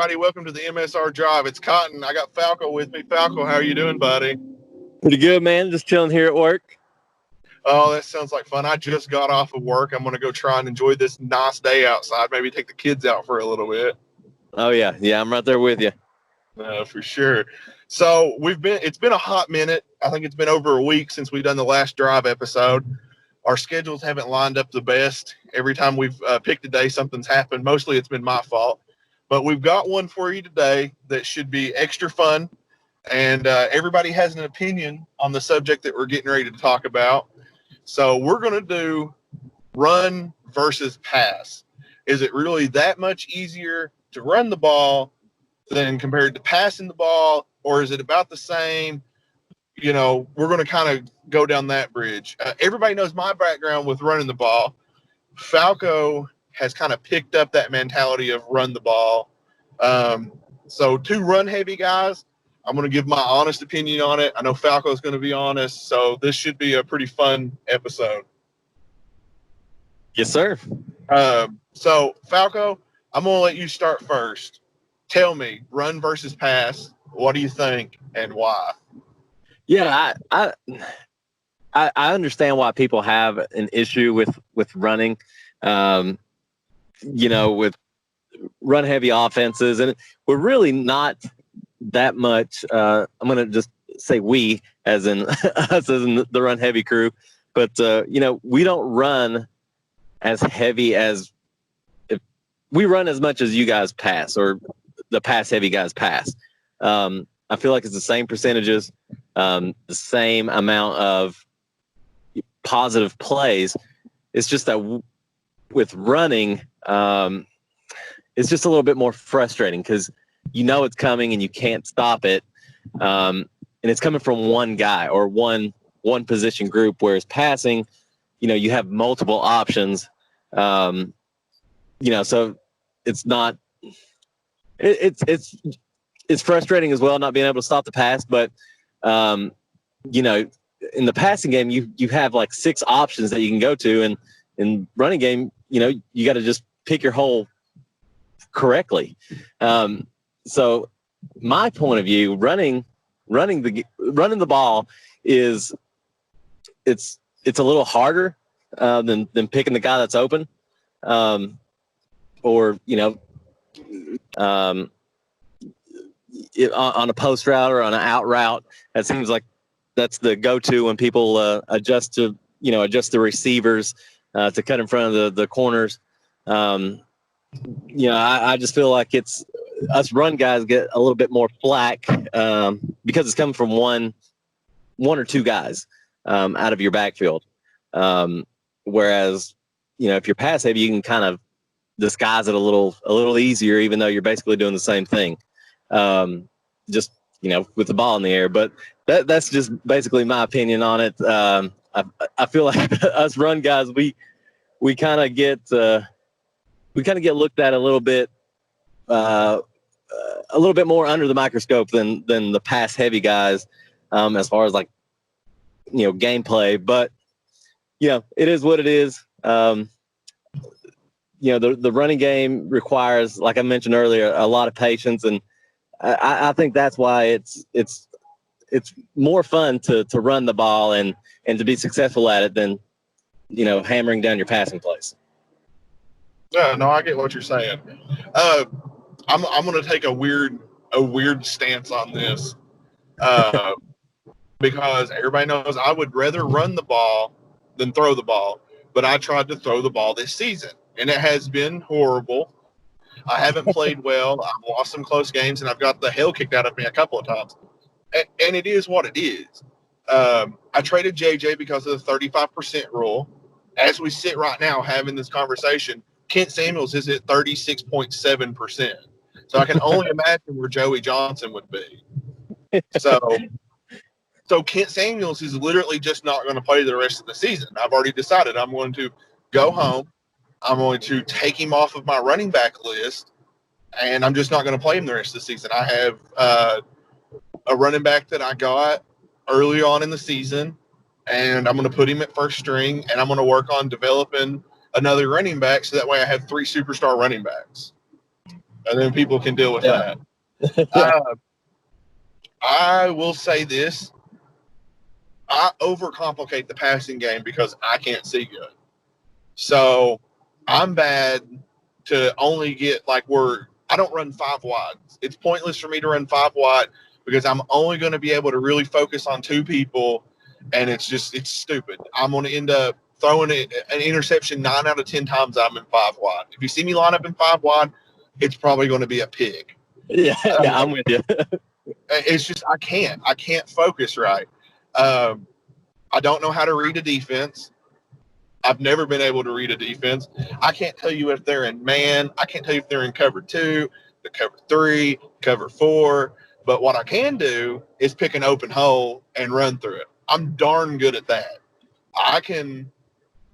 everybody. Welcome to the MSR Drive. It's Cotton. I got Falco with me. Falco, how are you doing, buddy? Pretty good, man. Just chilling here at work. Oh, that sounds like fun. I just got off of work. I'm going to go try and enjoy this nice day outside. Maybe take the kids out for a little bit. Oh, yeah. Yeah, I'm right there with you. For sure. So it's been a hot minute. I think it's been over a week since we've done the last Drive episode. Our schedules haven't lined up the best. Every time we've picked a day, something's happened. Mostly it's been my fault. But we've got one for you today that should be extra fun. And everybody has an opinion on the subject that we're getting ready to talk about. So we're going to do run versus pass. Is it really that much easier to run the ball than compared to passing the ball? Or is it about the same? You know, we're going to kind of go down that bridge. Everybody knows my background with running the ball. Falco has kind of picked up that mentality of run the ball. So two run heavy guys, I'm going to give my honest opinion on it. I know Falco is going to be honest. So this should be a pretty fun episode. Yes, sir. So Falco, I'm going to let you start first. Tell me, run versus pass. What do you think and why? Yeah, I understand why people have an issue with running. With run heavy offenses, and we're really not that much. I'm going to just say we, as in us, as in the run heavy crew, but we don't run as heavy as if we run as much as you guys pass, or the pass heavy guys pass. I feel like it's the same percentages, the same amount of positive plays. It's just that with running, it's just a little bit more frustrating because you know it's coming and you can't stop it. And it's coming from one guy or one position group, whereas passing, you have multiple options. So it's not, it's frustrating as well, not being able to stop the pass, but in the passing game, you have like 6 options that you can go to, and in running game, you got to just pick your hole correctly. So my point of view, running the ball is it's a little harder than picking the guy that's open, on a post route or on an out route. That seems like that's the go-to when people adjust the receivers to cut in front of the corners. I just feel like it's us run guys get a little bit more flack because it's coming from one or two guys out of your backfield. Whereas, if you're pass heavy, you can kind of disguise it a little easier, even though you're basically doing the same thing. Just with the ball in the air. But that's just basically my opinion on it. I feel like us run guys, we kind of get looked at a little bit more under the microscope than the pass heavy guys, as far as gameplay. But it is what it is. The running game requires, like I mentioned earlier, a lot of patience, and I think that's why it's more fun to run the ball and to be successful at it than hammering down your passing plays. Yeah, no, I get what you're saying. I'm going to take a weird stance on this because everybody knows I would rather run the ball than throw the ball, but I tried to throw the ball this season, and it has been horrible. I haven't played well. I've lost some close games, and I've got the hell kicked out of me a couple of times. And it is what it is. I traded JJ because of the 35% rule. As we sit right now having this conversation, Kent Samuels is at 36.7%. So I can only imagine where Joey Johnson would be. So Kent Samuels is literally just not going to play the rest of the season. I've already decided I'm going to go home. I'm going to take him off of my running back list, and I'm just not going to play him the rest of the season. I have a running back that I got early on in the season, and I'm going to put him at first string, and I'm going to work on developing another running back so that way I have 3 superstar running backs. and then people can deal with Yeah. that. I will say this. I overcomplicate the passing game because I can't see good. So I'm bad to only get I don't run 5 wide. It's pointless for me to run 5 wide because I'm only going to be able to really focus on 2 people. And it's stupid. I'm going to end up throwing an interception 9 out of 10 times I'm in 5 wide. If you see me line up in 5 wide, it's probably going to be a pick. Yeah, I'm with you. It's just, I can't focus right. I don't know how to read a defense. I've never been able to read a defense. I can't tell you if they're in man. I can't tell you if they're in cover 2, the cover 3, cover 4. But what I can do is pick an open hole and run through it. I'm darn good at that. I can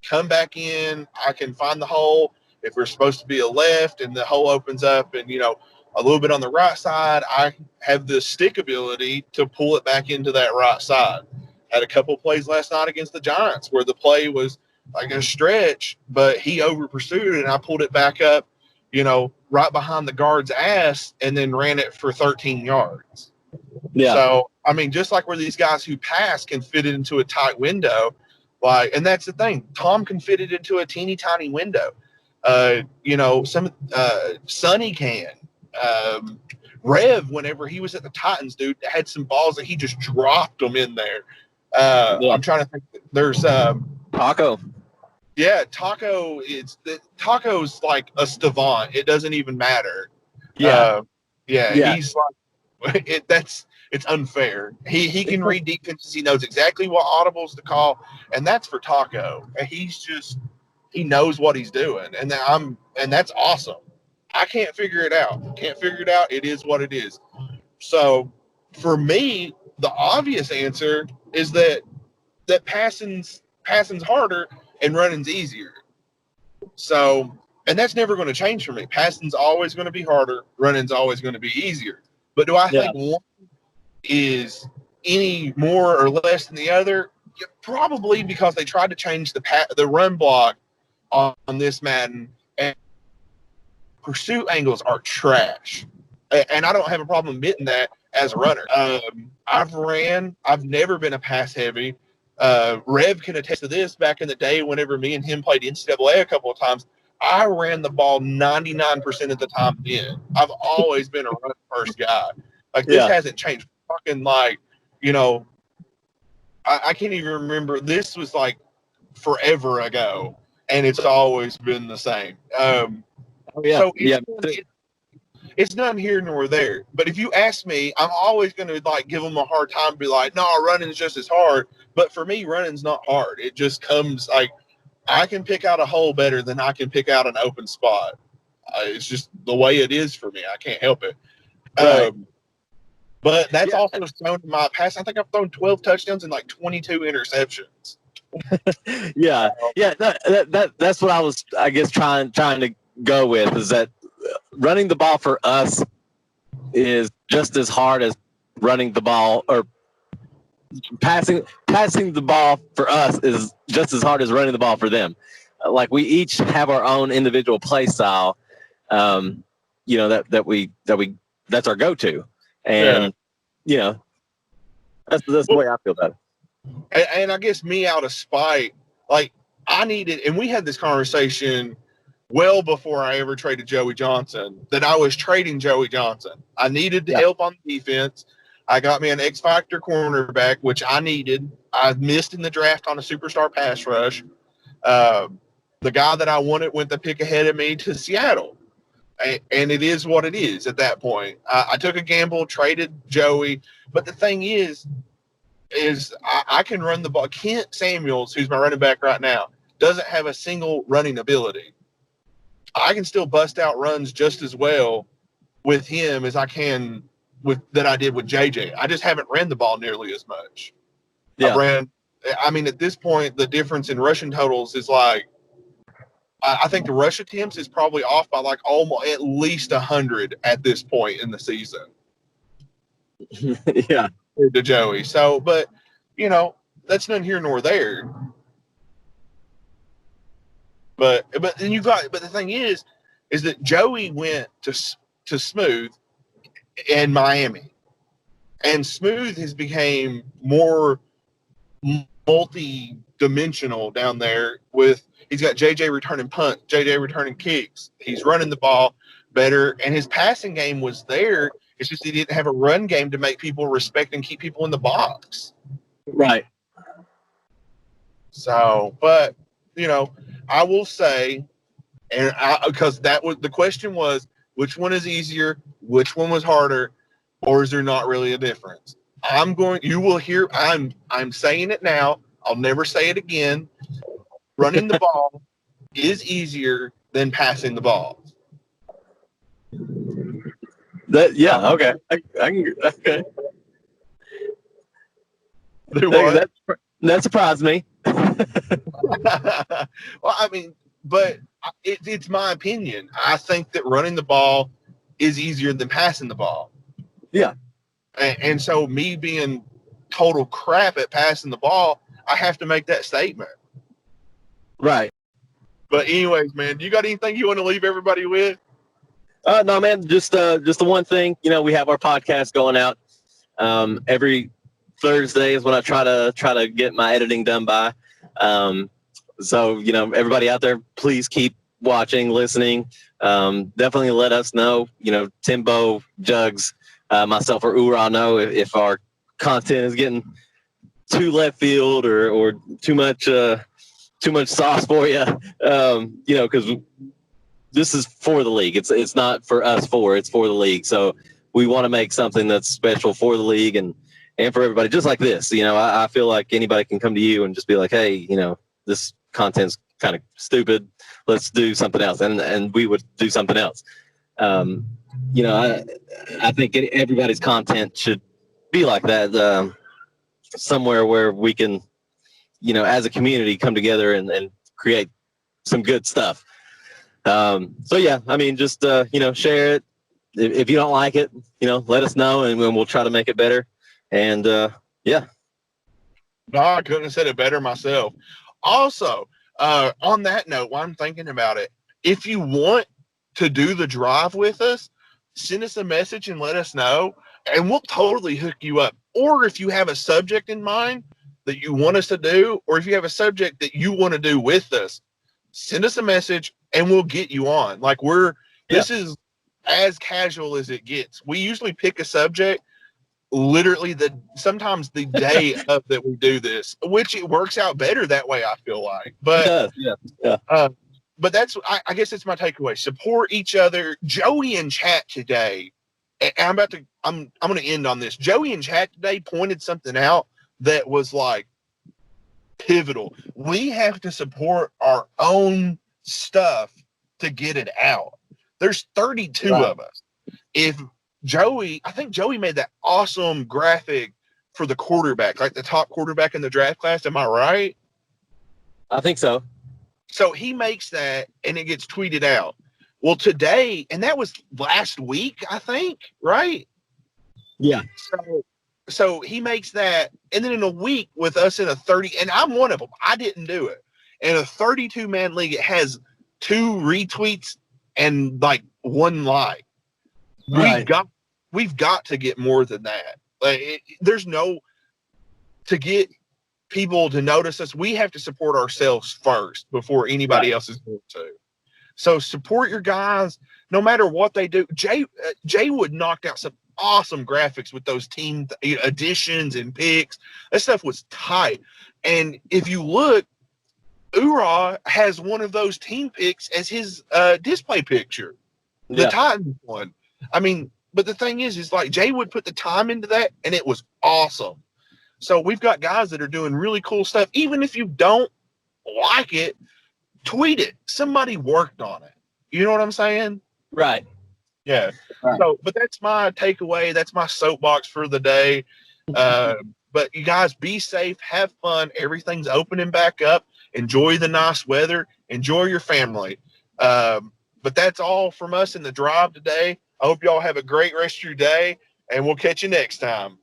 come back in. I can find the hole. If we're supposed to be a left and the hole opens up and, a little bit on the right side, I have the stick ability to pull it back into that right side. Had a couple plays last night against the Giants where the play was like a stretch, but he over pursued it and I pulled it back up, right behind the guard's ass and then ran it for 13 yards. Yeah. So, I mean, just like where these guys who pass can fit it into a tight window, and that's the thing. Tom can fit it into a teeny tiny window. Sonny can. Rev, whenever he was at the Titans, dude, had some balls that he just dropped them in there. I'm trying to think. There's Taco. Yeah, Taco's like a savant. It doesn't even matter. Yeah. He's like it's unfair. He can read defenses. He knows exactly what audibles to call, and that's for Taco. And he knows what he's doing, and that's awesome. I can't figure it out. It is what it is. So for me, the obvious answer is that passing's harder and running's easier. So, and that's never going to change for me. Passing's always going to be harder. Running's always going to be easier. But do I think one is any more or less than the other? Yeah, probably, because they tried to change the run block on this Madden, and pursuit angles are trash. And I don't have a problem admitting that as a runner. I've never been a pass heavy. Rev can attest to this. Back in the day, whenever me and him played NCAA a couple of times, I ran the ball 99% of the time then. I've always been a run first guy. This hasn't changed. Fucking I can't even remember. This was forever ago, and it's always been the same. So it's nothing here nor there. But if you ask me, I'm always going to give them a hard time. Be like, no, running's just as hard. But for me, running's not hard. It just comes I can pick out a hole better than I can pick out an open spot. It's just the way it is for me. I can't help it. Right. But that's also shown in my past. I think I've thrown 12 touchdowns and 22 interceptions. That's what I was, I guess, trying to go with, is that running the ball for us is just as hard as running the ball, or passing the ball for us is just as hard as running the ball for them. We each have our own individual play style, that's our go-to. And, that's the way I feel about it. And I guess me, out of spite, I needed, and we had this conversation well before I ever traded Joey Johnson, that I was trading Joey Johnson. I needed help on defense. I got me an X-Factor cornerback, which I needed. I missed in the draft on a superstar pass rush. The guy that I wanted went the pick ahead of me to Seattle. And it is what it is at that point. I took a gamble, traded Joey. But the thing is I can run the ball. Kent Samuels, who's my running back right now, doesn't have a single running ability. I can still bust out runs just as well with him as I can that I did with JJ. I just haven't ran the ball nearly as much. Yeah. At this point, the difference in rushing totals is I think the rush attempts is probably off by almost at least 100 at this point in the season. Yeah. To Joey. So, but that's neither here nor there. But the thing is that Joey went to to Smooth and Miami. And Smooth has became more multi-dimensional down there with he's got JJ returning punts, JJ returning kicks. He's running the ball better, and his passing game was there. It's just he didn't have a run game to make people respect and keep people in the box. Right. So, but I will say, and because that was the question was, which one is easier, which one was harder, or is there not really a difference? You will hear, I'm saying it now. I'll never say it again. Running the ball is easier than passing the ball. Okay. I can, okay. That surprised me. Well, I mean, but it's my opinion. I think that running the ball is easier than passing the ball. Yeah. And so me being total crap at passing the ball, I have to make that statement. Right. But anyways, man, do you got anything you want to leave everybody with? No, man, just the one thing, we have our podcast going out every Thursday is when I try to get my editing done by. So, everybody out there, please keep watching, listening. Definitely let us know, Timbo, Jugs, myself, or Ura know if our content is getting too left field or too much sauce for you. Because this is for the league. It's not for us it's for the league. So we want to make something that's special for the league and for everybody, just like this. I feel like anybody can come to you and just be like, hey, this content's kind of stupid. Let's do something else. And we would do something else. I think everybody's content should be like that, somewhere where we can, as a community come together and create some good stuff. So yeah, I mean, just, share it. If you don't like it, let us know and we'll try to make it better. And, yeah. No, I couldn't have said it better myself. Also, on that note, while I'm thinking about it, if you want to do the drive with us, send us a message and let us know, and we'll totally hook you up. Or if you have a subject in mind that you want us to do, or if you have a subject that you want to do with us, send us a message and we'll get you on. Like this is as casual as it gets. We usually pick a subject literally sometimes the day of that we do this, which it works out better that way, I feel like. But it does. Yeah. But that's, I guess it's my takeaway. Support each other. Joey in chat today, and I'm going to end on this. Joey in chat today pointed something out that was like pivotal. We have to support our own stuff to get it out. There's 32 of us. I think Joey made that awesome graphic for the quarterback, like the top quarterback in the draft class. Am I right? I think so. So he makes that and it gets tweeted out. Well, today, and that was last week, I think, right? Yeah. So he makes that, and then in a week with us in a 30, and I'm one of them. I didn't do it. In a 32-man league, it has 2 retweets and like 1 like. Right. We've got to get more than that. Like to get people to notice us, we have to support ourselves first before anybody else is going to. So support your guys, no matter what they do. Jay Wood knocked out some awesome graphics with those team additions and picks. That stuff was tight. And if you look, Ura has one of those team picks as his display picture, the Titans one. I mean, but the thing is like Jay Wood put the time into that, and it was awesome. So we've got guys that are doing really cool stuff. Even if you don't like it, tweet it. Somebody worked on it. You know what I'm saying? Right. Yeah. Right. So, but that's my takeaway. That's my soapbox for the day. But you guys be safe, have fun. Everything's opening back up. Enjoy the nice weather. Enjoy your family. But that's all from us in the drive today. I hope y'all have a great rest of your day, and we'll catch you next time.